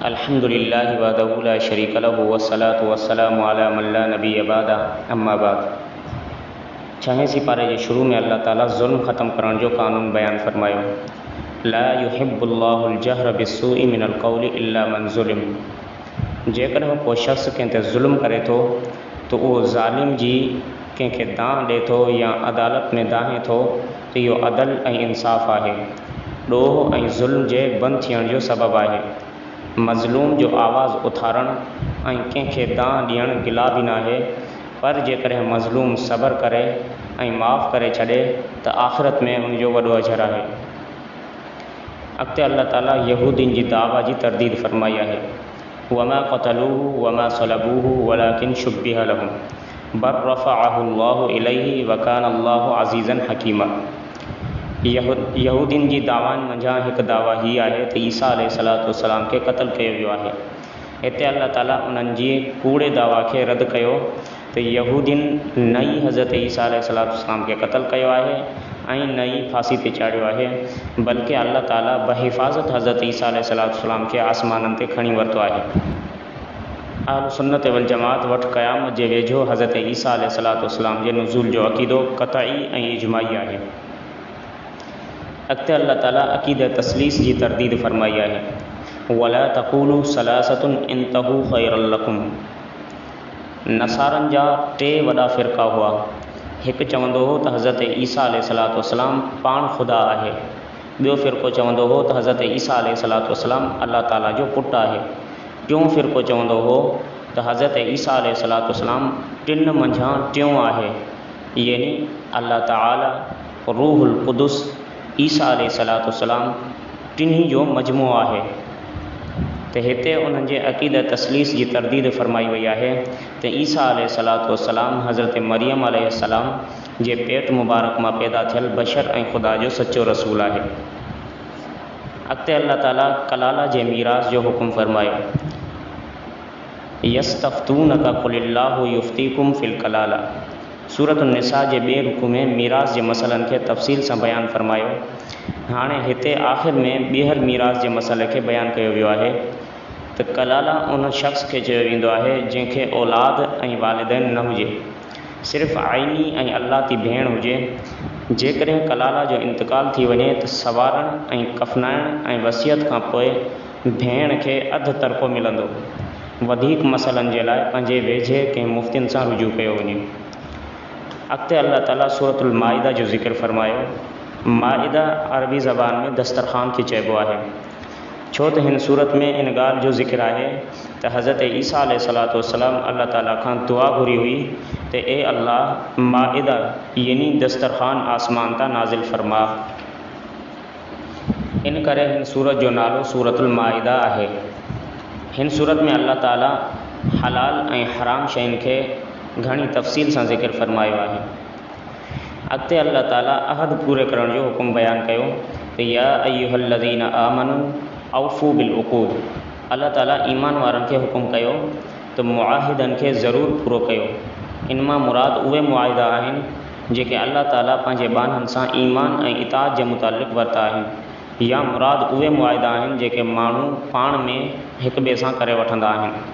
अल्हम्दुलिल्लाहि वहदहु ला शरीका लहु वस्सलातु वस्सलामु अला मन ला नबिय्य बअदा अम्मा बाद। 6वें सिपारे के शुरू में अल्लाह ताला ज़ुल्म ख़त्म करण जो कानून बयान फरमायो। ला युहिब्बुल्लाहुल जहर बिस्सूइ मिनल क़ौलि इल्ला मन ज़ुलिम। जेकॾहिं को शख़्स कंहिं ते ज़ुल्म करे थो तो उहो ज़ालिम जी कंहिंखे दांह ॾिए थो या अदालत में दाहे थो तो इहो अदल ऐं इंसाफ़ आहे। ॾोह ऐं ज़ुल्म जे बंदि थियण जो सबबु आहे। मज़लूम जो आवाज़ उथारण ऐं कंहिंखे दांह ॾियणु गिला बि नाहे, पर जेकॾहिं मज़लूम सब्र करे ऐं माफ़ करे छॾे त आख़िरत में उनजो वॾो अजर आहे। अॻिते अल्लाह ताला यहूदीन जी दावा जी तरदीद फरमाई आहे। वमा क़तलूहु वमा सलबूहु वलाकिन शुब्बिह लहुम बल रफ़अहु अल्लाहु इलैहि व कान अल्लाहु अज़ीज़न हकीमा। यहूदीन जी दावान मंझां हिकु दावा हीअ आहे त ईसा अलैहिस्सलाम खे क़त्ल कयो वियो आहे। हिते अल्लाह ताला उन्हनि जी कूड़े दावा खे रद्द कयो त यहूदीन न ई हज़रत ईसा अलैहिस्सलाम खे क़त्ल कयो आहे ऐं न ई फांसी ते चाढ़ियो आहे, बल्कि अल्लाह ताला बहिफ़ाज़त हज़रत ईसा अलैहिस्सलाम खे आसमाननि ते खणी वरितो आहे। अहल सुन्नत वल जमात वटि क़यामत जे वेझो हज़रत ईसा अलैहिस्सलाम जे नुज़ूल जो अक़ीदो क़तई ऐं इजमाई आहे। अॻिते अल्लाह ताला अक़ीद तस्लीस जी तरदीद फरमाई आहे। वला तक़ूलू सलासतुन इंतहू ख़ैरुल लकुम। नसारनि जा 3 वॾा फ़िरक़ा हुआ। हिकु चवंदो हो त हज़रत ईसा अलैहिस्सलाम पाण ख़ुदा आहे। ॿियो फ़िरक़ो चवंदो हो त हज़रत ईसा अलैहिस्सलाम अल्लाह ताला जो पुटु आहे। टियों फ़िरक़ो चवंदो हो त हज़रत ईसा अलैहिस्सलाम 3 मंझां टियों आहे, यानी अल्लाह ताला, रूहुल क़ुदुस, ईसा अलैहिस्सलाम टिन्ही जो मजमू आहे। त हिते उन्हनि जे अक़ीद तस्लीस जी तरदीद फरमाई वई आहे त ईसा अलैहिस्सलाम हज़रत मरियम अलैहिस्सलाम जे पेट मुबारक मां पैदा थियल बशर ऐं ख़ुदा जो सचो रसूल आहे। अॻिते अल्लाह ताला कलाला जे मीरास जो हुकुम फरमायो। यस्तफ़्तूनका क़ुलिल्लाहु युफ़्तीकुम फ़िल कलाला। सूरत निसा जे ॿिए रुकू में मीरास जे मसइलनि खे तफ़सील सां बयानु फरमायो। हाणे हिते आख़िर में ॿीहर मीरास जे मसइले खे बयानु कयो वियो आहे त कलाला उन शख़्स खे चयो वेंदो आहे जंहिंखे औलाद ऐं वालिदैन न हुजे, सिर्फ़ु आइनी ऐं अल्लाती भेण हुजे। जेकॾहिं कलाला जो इंतकाल थी वञे त सवारण ऐं कफ़नाइण ऐं वसियत खां पोइ भेण खे अधु तरफ़ो मिलंदो। वधीक मसइलनि जे लाइ पंहिंजे वेझे कंहिं मुफ़्तियुनि सां रुजू कयो वञे। अॻिते अल्लाह ताला सूरतुल माइदा जो ज़िक्र फरमायो। माइदा अरबी ज़बान में दस्तरख़ान खे चइबो आहे, छो त हिन सूरत में इन ॻाल्हि जो ज़िक्र आहे त हज़रत ईसा अलैहिस्सलाम अल्लाह ताला खां दुआ घुरी हुई त ए अल्लाह, माइदा यानी दस्तरख़ान आसमान तां नाज़िल फरमा। इन करे हिन सूरत जो नालो सूरतुल माइदा आहे। हिन सूरत में अल्लाह ताला हलाल ऐं हराम शयुनि खे घणी तफ़सील सां ज़िक्र फरमायो आहे। अॻिते अल्लाह ताला अहद पूरे करण जो हुकुम बयानु कयो त या अय्युहल्लज़ीना आमनू औफ़ू बिल उक़ूद। अल्लाह ताला ईमान वारनि खे हुकुम कयो त मुआहिदनि खे ज़रूरु पूरो कयो। इन मां मुराद उहे मुआहिदा आहिनि जेके अल्लाह ताला पंहिंजे बाननि सां ईमान ऐं इताअत जे मुतालिक़ वरिता आहिनि, या मुराद उहे मुआहिदा आहिनि जेके माण्हू पाण में हिक ॿिए सां करे वठंदा आहिनि।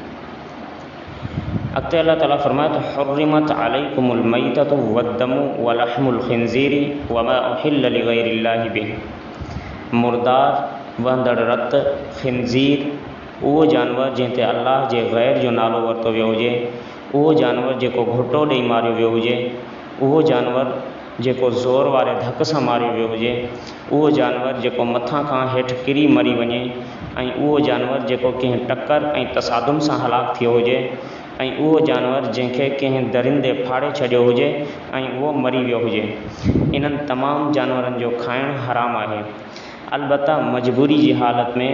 अॻिते अल्लाह ताला फरमाए त हुर्रिमत अलैकुमुल मैततु वद्दमु वलहमुल खिंज़ीरि वमा उहिल्ल लिग़ैरिल्लाहि बिहि। मुर्दार, वहंदड़ रत, खिंज़ीर, उहो जानवर जंहिं ते अल्लाह जे ग़ैर जो नालो वरितो वियो हुजे, उहो जानवर जेको घुटो ॾेई मारियो वियो हुजे, उहो जानवर जेको ज़ोर वारे धक सां मारियो वियो हुजे, उहो जानवर जेको मथां खां हेठि किरी मरी वञे, ऐं उहो जानवर जेको कंहिं टकर ऐं तसादुम सां हलाकु थियो हुजे, ऐं उहो जानवर जंहिंखे कंहिं दरिंदे फाड़े छॾियो हुजे ऐं उहो मरी वियो हुजे। इन्हनि तमामु जानवरनि जो खाइणु हराम आहे। अलबत्ता मजबूरी जी हालत में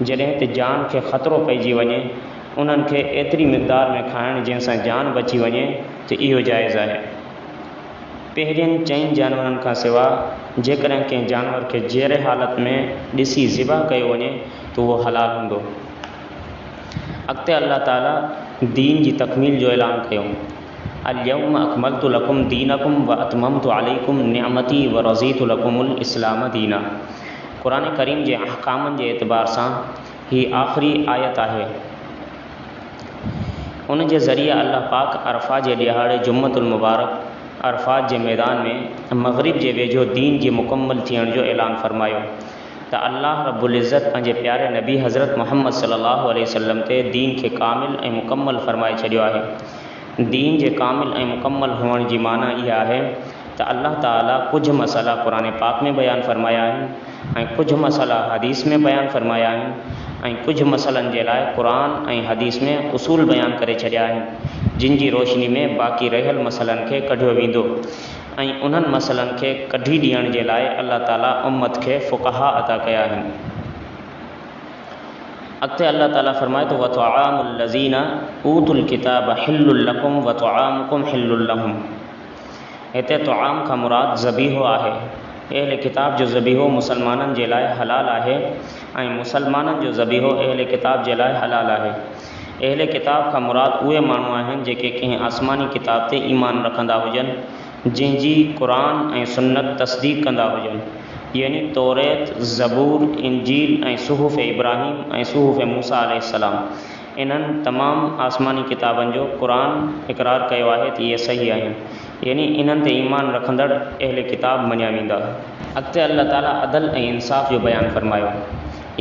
जॾहिं त जान खे ख़तरो पइजी वञे, उन्हनि खे एतिरी मिक़दार में खाइणु जंहिंसां जान बची वञे त इहो जाइज़ आहे। पहिरियनि 4 जानवरनि खां सवाइ जेकॾहिं कंहिं जानवर खे जहिड़े हालत में ॾिसी ज़िबा कयो वञे त उहो हलाल हूंदो। अॻिते अल्लाह ताला दीन जी तकमील जो ऐलान कयो। अल-यौम अकमलतु लकुम दीनकुम व अतममतु अलैकुम निअमती व रज़ीतु लकुमुल इस्लाम दीना। क़ुरान करीम जे अहकामनि जे एतबार सां ही आख़िरी आयत आहे। उन जे ज़रिए अल्लाह पाक अरफ़ा जे ॾियारे जुम्मतुल मुबारक अरफ़ात जे मैदान में मग़रिब जे वेझो दीन जे मुकम्मल थियण जो ऐलान फ़रमायो त अल्लाह रब्बुल इज़्ज़त पंहिंजे प्यारे नबी हज़रत मुहम्मद सल्लल्लाहु अलैहि वसल्लम ते दीन खे कामिल ऐं मुकम्मल फ़रमाए छॾियो आहे। दीन जे कामिल ऐं मुकम्मल हुअण जी माना इहा आहे त अल्लाह ताला कुझु मसइला क़ुरान पाक में बयानु फ़रमाया आहिनि ऐं कुझु मसइला हदीस में बयानु फ़रमाया आहिनि ऐं कुझु मसइलनि जे लाइ क़ुरान ऐं हदीस में उसूल बयानु करे छॾिया आहिनि जिन जी रोशनी में बाक़ी रहियल मसइलनि खे कढियो वेंदो ऐं उन्हनि मसइलनि खे कढी ॾियण जे लाइ अल्लाह ताला उम्मत खे फ़ुक़हा अता कया आहिनि। अॻिते अल्लाह ताला फ़रमाए थो वतआमुल लज़ीना ऊतुल किताब हिल्लुल लकुम वतआमुकुम हिल्लुल लहुम। हिते तआम खां मुराद ज़बीहो आहे। अहले किताब जो ज़बीहो मुसलमाननि जे लाइ हलाल आहे ऐं मुसलमाननि जो ज़बीहो अहले किताब जे लाइ हलाल आहे। अहले किताब खां मुराद उहे माण्हू आहिनि जेके कंहिं आसमानी किताब ते ईमान रखंदा हुजनि जंहिंजी क़ुरान ऐं सुन्नत तस्दीक़ कंदा हुजनि यानी तौरेत, ज़बूर, इंजील ऐं सुहूफ़ इब्राहिम ऐं सुहूफ़ मूसा अलैहिस्सलाम। इन्हनि तमामु आसमानी किताबनि जो क़ुरान इक़रार कयो आहे त इहे सही आहिनि यानी इन्हनि ते ईमान रखंदड़ अहले किताब मञिया वेंदा। अॻिते अल्लाह ताला अदल ऐं इंसाफ़ जो बयानु फ़रमायो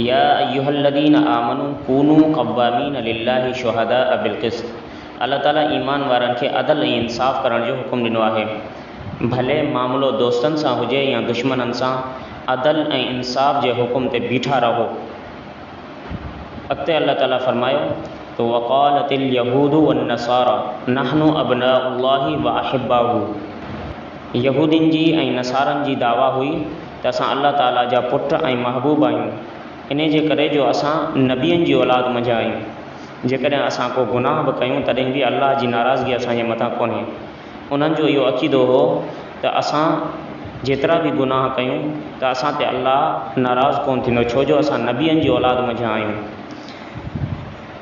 या अय्युहल्लज़ीना आमनू कूनू क़व्वामीन लिल्लाहि शुहदाअ बिलक़िस्त। अल्लाह ताला ईमान वारनि खे अदल ऐं इंसाफ़ करण जो हुकुम ॾिनो आहे। भले मामिलो दोस्तनि सां हुजे या दुश्मननि सां अदल ऐं इंसाफ़ जे हुकुम ते बीठा रहो। अॻिते अल्लाह ताला फ़रमायो तो वक़ालतिल यहूदु वन्नसारा नहनु अब्नाउल्लाहि व अहिब्बाहु। यहूदियुनि जी ऐं नसारनि जी दावा हुई त असां अल्लाह ताला जा पुट ऐं महबूब आहियूं इन जे करे जो असां नबियनि जी औलाद मंझा आहियूं। जेकॾहिं असां को गुनाह बि कयूं तॾहिं बि अल्लाह जी नाराज़गी असांजे मथां कोन्हे। उन्हनि जो इहो अक़ीदो हो त असां जेतिरा बि गुनाह कयूं त असां ते अल्लाह नाराज़ कोन थींदो छो जो असां नबियनि जी औलाद मंझा आहियूं।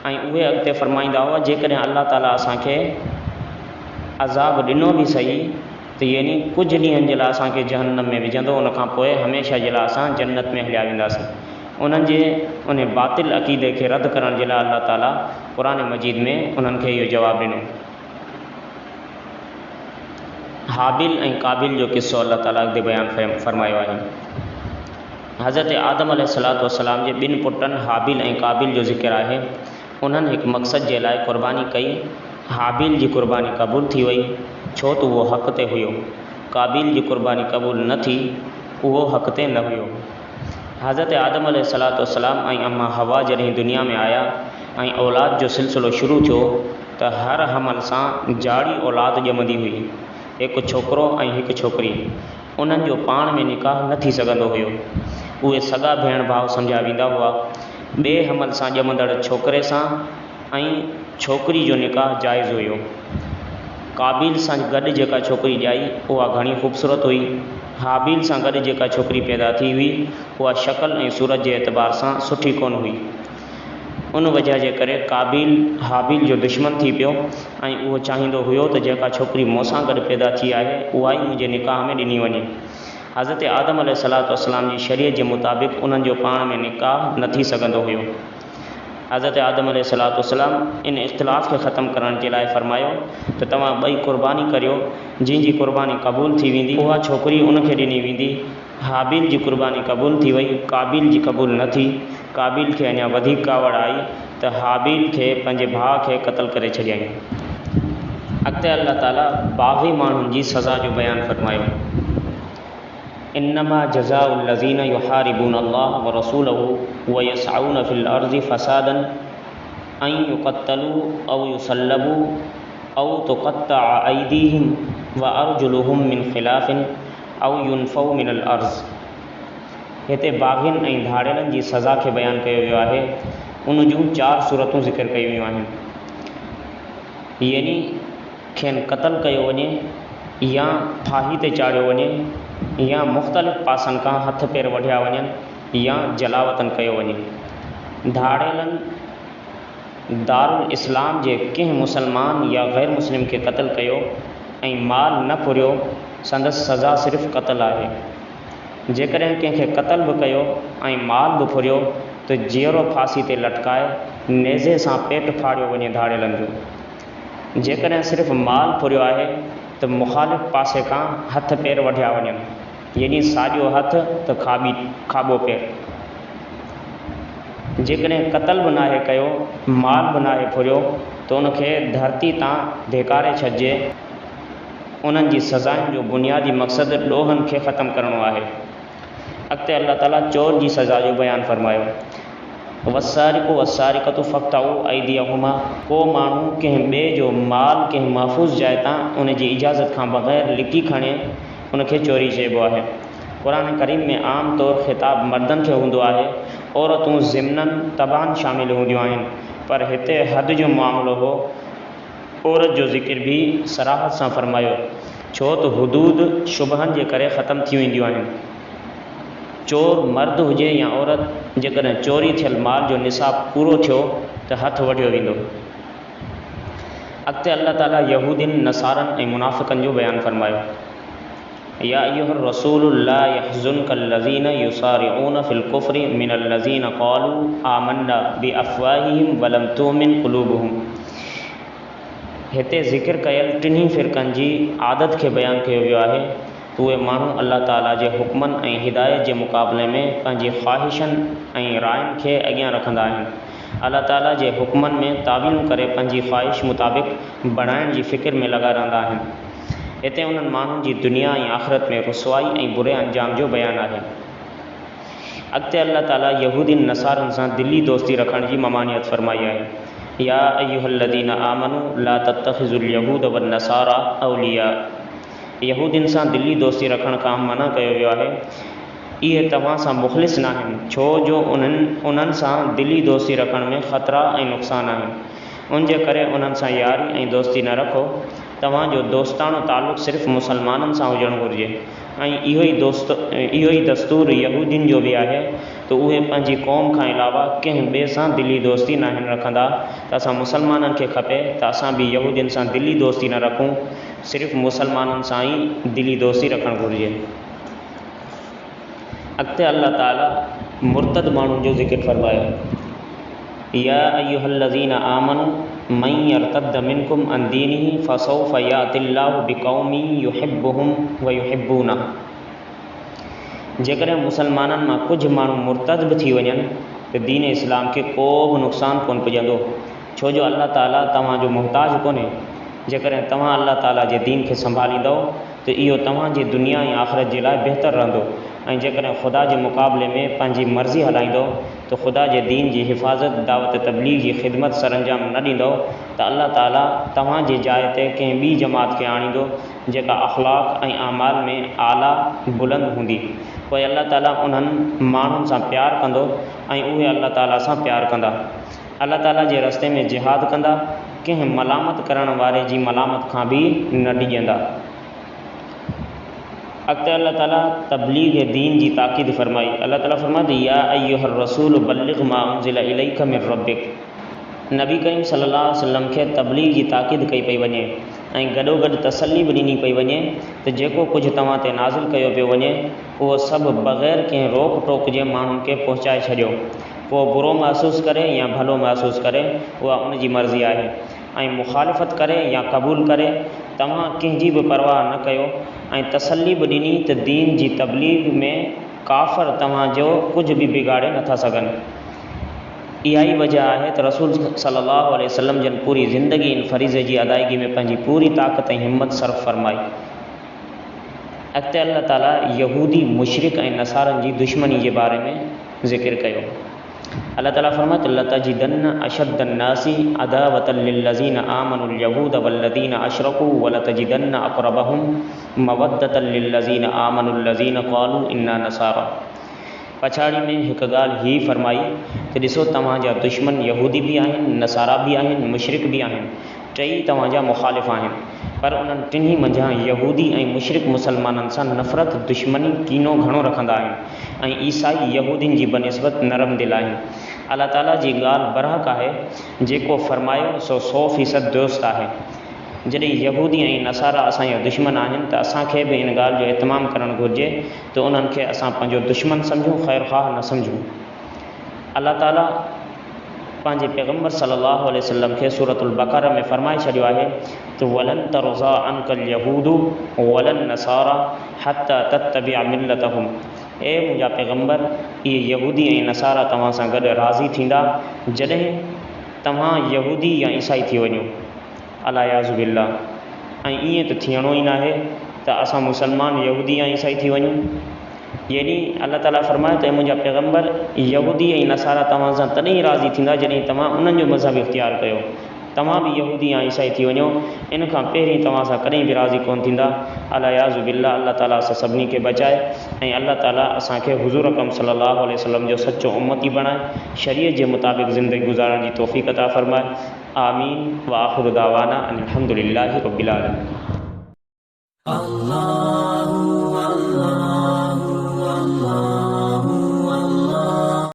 ऐं उहे अॻिते फ़रमाईंदा हुआ जेकॾहिं अल्लाह ताला असांखे अज़ाब ॾिनो बि सही त यानी कुझु ॾींहंनि जे लाइ असांखे जहन्नम में विझंदो उनखां पोइ हमेशह जे लाइ असां जन्नत में हलिया वेंदासीं। उन्हनि जे उन बातिल अक़ीदे खे रद्द करण जे लाइ अल्लाह ताला क़ुरान मजीद में उन्हनि खे इहो जवाबु ॾिनो। हाबिल ऐं काबिल जो किस्सो अल्लाह ताला अॻिते बयानु फ़रमायो आहे। हज़रत आदम अलैहिस्सलातु वस्सलाम जे ॿिनि पुटनि हाबिल ऐं काबिल जो ज़िक्र आहे। उन्हनि हिकु मक़सद जे लाइ क़ुर्बानी कई। हाबिल जी क़ुर्बानी क़बूल थी वई छो त उहो हक़ ते हुयो। काबिल जी क़ुर्बानी क़बूल न थी उहो हक़ ते न हुयो। हज़रत आदम अलैहिस्सलातु वस्सलाम ऐं अम्मा हवा जॾहिं दुनिया में आया ऐं औलाद जो सिलसिलो शुरू थियो त हर हमल सां जाड़ी औलाद ॼमंदी हुई, हिकु छोकिरो ऐं हिकु छोकिरी। उन्हनि जो पाण में निकाह न थी सघंदो हुयो। उहे सॻा भेण भाउ सम्झा वेंदा हुआ। ॿिए हमल सां ॼमंदड़ छोकिरे सां ऐं छोकिरी जो निकाह जाइज़ हुयो। काबिल सां गॾु जेका छोकिरी ॼाई उहा घणी ख़ूबसूरत हुई। हाबिल सां गॾु जेका छोकिरी पैदा थी हुई उहा शक्ल ऐं सूरत जे एतबार सां सुठी कोन हुई। उन वजह जे करे काबिल हाबिल जो दुश्मन थी पियो ऐं उहो चाहींदो हुयो त जेका छोकिरी मूंसां गॾु पैदा थी आहे उहा ई मुंहिंजे निकाह में ॾिनी वञे। हज़रत आदम अलैहिस्सलातु वस्सलाम जी शरीयत जे मुताबिक़ उन्हनि जो पाण में निकाह न थी सघंदो हुयो। हज़रत आदम अलैहिस्सलातु वस्सलाम इन इख़्तिलाफ़ खे ख़तमु करण जे लाइ फ़रमायो त तव्हां ॿई क़ुर्बानी करियो। जंहिंजी क़ुर्बानी क़बूल थी वेंदी उहा छोकिरी उनखे ॾिनी वेंदी। हाबिल जी क़ुर्बानी क़बूल थी वई, काबिल जी क़बूल न थी। काबिल खे अञा वधीक कावड़ आई त हाबिल खे पंहिंजे भाउ खे क़तल करे छॾियईं। अॻिते अल्लाह ताला बाग़ी माण्हुनि जी सज़ा जो बयानु फ़रमायो इन्नमा जज़ाउल लज़ीना युहारिबून अल्लाह व रसूलहु व यसअऊन फिल अर्ज़ि फ़सादन अन युक़त्तलू औ युसल्लबू औ तुक़त्तअ अयदीहिम व अर्जुलुहुम मिन ख़िलाफ़िन औ युनफ़ऊ मिनल अर्ज़। हिते बाग़िन ऐं धाड़ेलनि जी सज़ा खे बयानु कयो वियो आहे। उन जूं 4 सूरतूं ज़िक्र कयूं वियूं आहिनि यानी खेनि क़तल कयो वञे या फाही ते चाढ़ियो वञे या मुख़्तलिफ़ पासनि खां हथ पेर वढिया वञनि या जलावतन कयो वञे। धाड़ेलनि दारुल इस्लाम जे कंहिं मुसलमान या ग़ैर मुस्लिम खे क़तल कयो ऐं माल न फुरियो संदसि सज़ा सिर्फ़ु क़तल आहे। जेकॾहिं कंहिंखे क़तल बि कयो ऐं माल बि फुरियो त जीअरो फांसी ते लटकाए नेज़े सां पेट फाड़ियो वञे धाड़ियलनि जो। जेकॾहिं सिर्फ़ु माल फुरियो आहे त मुख़ालिफ़ पासे खां हथ पेर वढिया वञनि, यानी साॼो हथु त खाॿो पेर। जेकॾहिं क़तल बि नाहे कयो, माल बि नाहे फुरियो, त उनखे धरती तां धिकारे छॾिजे। उन्हनि जी सज़ाउनि जो बुनियादी मक़सदु ॾोहनि खे ख़तमु करणो आहे। अॻिते अल्लाह ताला चोर जी सज़ा जो बयानु फ़रमायो, वसारिक़ु वसारिक़तु फ़क़्तउ अयदियहुमा। को माण्हू कंहिं ॿिए जो माल कंहिं महफ़ूज़ जाइ तां उन जी इजाज़त खां बग़ैर लिकी खणे, उनखे चोरी चइबो आहे। क़ुर करीम में आम तौरु ख़िताब मर्दनि खे हूंदो आहे, औरतूं ज़िमननि तबान शामिल हूंदियूं आहिनि, पर हिते हद जो मामिलो हो। औरत जो ज़िक्र बि सराहत सां फ़रमायो, छो त हुदूद शुबहनि जे करे ख़तमु थी वेंदियूं आहिनि। चोर मर्द हुजे या औरत, जेकॾहिं चोरी थियल माल जो निसाब पूरो थियो त हथु वढियो वेंदो। अॻिते अल्लाह ताला यहूदियुनि, नसारनि ऐं मुनाफ़िक़नि जो बयानु फ़रमायो, या अय्युहर रसूल ला यहज़ुनकल्लज़ीन युसारिऊन फ़िल कुफ़्रि मिनल्लज़ीन क़ालू आमन्ना बिअफ़वाहिहिम वलम तुमिन क़ुलूबुहुम। हिते ज़िक्र कयल टिन्ही फ़िरक़नि जी आदत खे बयानु कयो वियो आहे। उहे माण्हू अल्लाह ताला जे हुक्मनि ऐं हिदायत जे मुक़ाबले में पंहिंजी ख़्वाहिशनि ऐं रायनि खे अॻियां रखंदा आहिनि। अल्लाह ताला जे हुक्मनि में तावीलूं करे पंहिंजी ख़्वाहिश मुताबिक़ बणाइण जी फ़िक्र में लॻा रहंदा आहिनि। हिते उन्हनि माण्हुनि जी दुनिया ऐं आख़िरत में रुसवाई ऐं बुरे अंजाम जो बयानु आहे। अॻिते अल्लाह ताला यहूदियुनि, नसारनि सां दिली दोस्ती रखण जी ममानियत फ़रमाई आहे। या अय्युहल्लज़ीन आमनू ला तत्तख़िज़ुल यहूद वन्नसारा औलिया। यहूदियुनि सां दिली दोस्ती रखण खां मना कयो वियो आहे। इहे तव्हां सां मुख़लिस न आहिनि, छो जो उन्हनि सां दिली दोस्ती रखण में ख़तरा ऐं नुक़सान आहिनि। उन जे करे उन्हनि सां यारी ऐं दोस्ती न रखो। तव्हांजो दोस्ताणो तालुक़ सिर्फ़ु मुसलमाननि सां हुजणु घुरिजे। ऐं इहो ई दस्तूर यहूदियुनि जो बि आहे त उहे पंहिंजी क़ौम खां अलावा कंहिं ॿिए सां दिली दोस्ती न आहिनि रखंदा। त असां मुसलमाननि खे खपे त असां बि यहूदियुनि सां दिली दोस्ती न रखूं, सिर्फ़ु मुसलमाननि सां ई दिली दोस्ती रखणु घुरिजे। अॻिते अल्लाह ताला मुर्तद माण्हुनि जो ज़िक्र फ़रमायो, या अय्युहल्लज़ीन आमनू मन यर्तद मिनकुम अन दीनिही फसौफ़ यातिल्लाहु बिक़ौमिन युहिब्बुहुम व युहिब्बूनह। जेकॾहिं मुसलमाननि मां कुझु माण्हू मुर्तद बि थी वञनि त दीन इस्लाम खे को बि नुक़सानु कोन पुॼंदो, छो जो अल्लाह ताला तव्हांजो मुहताज कोन्हे। जेकॾहिं तव्हां अल्लाह ताला जे दीन खे संभालींदव त इहो तव्हांजी दुनिया ऐं आख़िरत जे लाइ बहितरु रहंदो। ऐं जेकॾहिं ख़ुदा जे मुक़ाबले में पंहिंजी मर्ज़ी हलाईंदो त ख़ुदा जे दीन जी हिफ़ाज़त, दावत तबलीग जी ख़िदमत सरअंजाम न ॾींदो त अल्लाह ताला तव्हांजी जाइ ते कंहिं ॿी जमात खे आणींदो जेका अख़लाक़ ऐं अमाल में आला बुलंद हूंदी। पोइ अल्लाह ताला उन्हनि माण्हुनि सां प्यारु कंदो ऐं उहे अल्लाह ताला सां प्यारु कंदा। अल्लाह ताला जे रस्ते में जिहाद कंदा, कंहिं मलामत करण वारे जी मलामत खां बि न ॾिजंदा। अॻिते अल्लाह ताला तबलीग दीन जी ताक़ीद फ़रमाई। अल्लाह ताला फ़रमाए, या अय्युहर रसूल बल्लिग़ मा उनज़िल इलैका मिन रब्बिक। नबी करीम सल्लल्लाहु अलैहि वसल्लम खे तबलीग जी ताक़ीद कई पई वञे ऐं गॾोगॾु तसली बि ॾिनी पई वञे त जेको कुझु तव्हां ते नाज़िल कयो पियो वञे उहो सभु बग़ैर कंहिं रोक टोक जे माण्हुनि खे पहुचाए छॾियो। पोइ बुरो महसूसु करे या भलो महसूसु करे, उहा उन जी मर्ज़ी आहे। ऐं मुखालिफ़त करे या क़बूलु करे, तव्हां कंहिंजी बि परवाह न कयो ऐं तसली बि ॾिनी त दीन जी तबलीग में काफ़र तव्हांजो कुझु बि बिगाड़े नथा सघनि। इहा ई वजह आहे त रसूल सल्लल्लाहु अलैहि वसल्लम जन पूरी ज़िंदगी इन फ़रीज़े जी अदायगी में पंहिंजी पूरी ताक़त ऐं हिम्मत सर्फ़ फ़रमाई। अॻिते अल्लाह ताला यहूदी, मुशरिक ऐं नसारनि जी दुश्मनी जे बारे में ज़िक्र कयो। अल्लाह ताला फ़रमाए, लतजिदन्न अशद्दन्नासी अदावतल लिल्लज़ीन आमनुल यहूद वल्लज़ीन अशरकू वलतजिदन्न अक़रबहुम मवद्दतल लिल्लज़ीन आमनुल्लज़ीन क़ालू इन्ना नसारा। पछाड़ी में हिकु ॻाल्हि ही फ़रमाई त ॾिसो, तव्हांजा दुश्मन यहूदी बि आहिनि, नसारा बि आहिनि, मुशरिक बि आहिनि। टई तव्हांजा मुखालिफ़ आहिनि, पर उन्हनि टिन्ही मंझां यहूदी ऐं मुशरिक मुसलमाननि सां नफ़रत, दुश्मनी, कीनो घणो रखंदा आहिनि ऐं ईसाई यहूदियुनि जी बनिस्बत नरम दिल आहिनि। अल्लाह ताला जी ॻाल्हि बरहक़ आहे, जेको फ़रमायो सो 100% दुरुस्त आहे। जॾहिं यहूदी ऐं नसारा असांजा दुश्मन आहिनि त असांखे बि इन ॻाल्हि जो इतमामु करणु घुरिजे त उन्हनि खे असां पंहिंजो दुश्मन सम्झूं, ख़ैरख़्वाह न सम्झूं। अल्लाह ताला पंहिंजे पैगम्बर सल्लल्लाहु अलैहि वसल्लम खे सूरतुल बक़रा में फरमाए छॾियो आहे त वलन तरज़ा अनकल यहूदु वलन नसारा हत्ता तत्तबिअ मिल्लतहुम। ए मुंहिंजा पैगम्बर, इहे यहूदी ऐं नसारा तव्हां सां गॾु राज़ी थींदा जॾहिं तव्हां यहूदी या ईसाई थी वञो। अला याज़ु बिल्लाह। ऐं ईअं त थियणो ई न आहे त असां मुसलमान यहूदी या ईसाई थी वञूं। यानी अल्लाह ताला फरमाए त मुंहिंजा पैगम्बर यहूदी ऐं नसारा तव्हां सां तॾहिं राज़ी थींदा जॾहिं तव्हां उन्हनि जो मज़हब इख़्तियार कयो। तव्हां बि यहूदी या ईसाई थी वञो, इन खां पहिरीं तव्हां सां कॾहिं बि राज़ी कोन थींदा। अला याज़ु बिल्लाह। अल्लाह ताला असां सभिनी खे बचाए ऐं अल्लाह ताला असांखे हुज़ूर अकरम सल्लल्लाहु अलैहि वसल्लम जो सचो उम्मती बणाए, शरीयत जे मुताबिक़ ज़िंदगी गुज़ारण जी तौफ़ीक़ अता फ़रमाए। आमीन व आख़िरु दावाना अनिल हम्दुलिल्लाहि रब्बिल आलमीन।